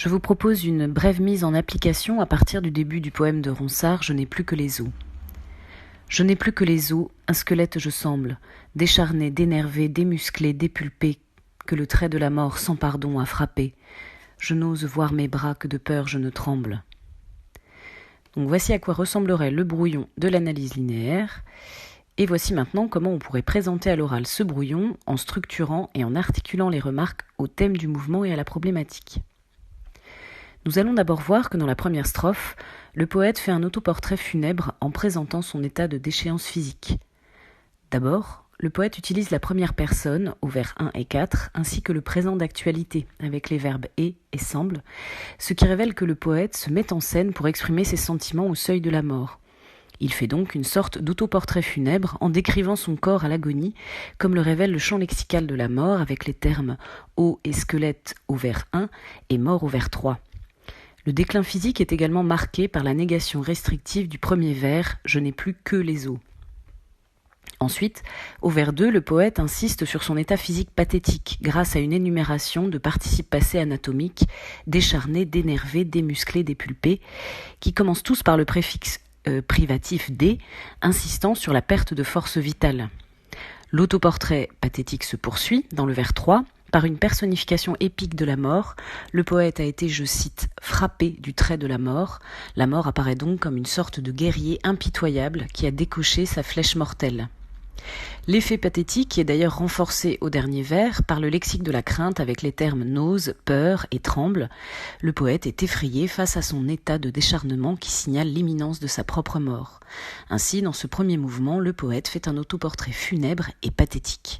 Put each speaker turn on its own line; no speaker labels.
Je vous propose une brève mise en application à partir du début du poème de Ronsard, Je n'ai plus que les os. Je n'ai plus que les os, un squelette je semble, décharné, dénervé, démusclé, dépulpé, que le trait de la mort sans pardon a frappé. Je n'ose voir mes bras que de peur je ne tremble. Donc voici à quoi ressemblerait le brouillon de l'analyse linéaire. Et voici maintenant comment on pourrait présenter à l'oral ce brouillon en structurant et en articulant les remarques au thème du mouvement et à la problématique. Nous allons d'abord voir que dans la première strophe, le poète fait un autoportrait funèbre en présentant son état de déchéance physique. D'abord, le poète utilise la première personne aux vers 1 et 4, ainsi que le présent d'actualité, avec les verbes et semble, ce qui révèle que le poète se met en scène pour exprimer ses sentiments au seuil de la mort. Il fait donc une sorte d'autoportrait funèbre en décrivant son corps à l'agonie, comme le révèle le champ lexical de la mort avec les termes os et squelette au vers 1 et mort au vers 3. Le déclin physique est également marqué par la négation restrictive du premier vers « Je n'ai plus que les os ». Ensuite, au vers 2, le poète insiste sur son état physique pathétique grâce à une énumération de participes passés anatomiques décharnés, dénervés, démusclés, dépulpés, qui commencent tous par le préfixe privatif « dé », insistant sur la perte de force vitale. L'autoportrait pathétique se poursuit dans le vers 3, par une personnification épique de la mort. Le poète a été, je cite, « frappé du trait de la mort ». La mort apparaît donc comme une sorte de guerrier impitoyable qui a décoché sa flèche mortelle. L'effet pathétique est d'ailleurs renforcé au dernier vers par le lexique de la crainte avec les termes n'ose, peur et tremble. Le poète est effrayé face à son état de décharnement qui signale l'imminence de sa propre mort. Ainsi, dans ce premier mouvement, le poète fait un autoportrait funèbre et pathétique.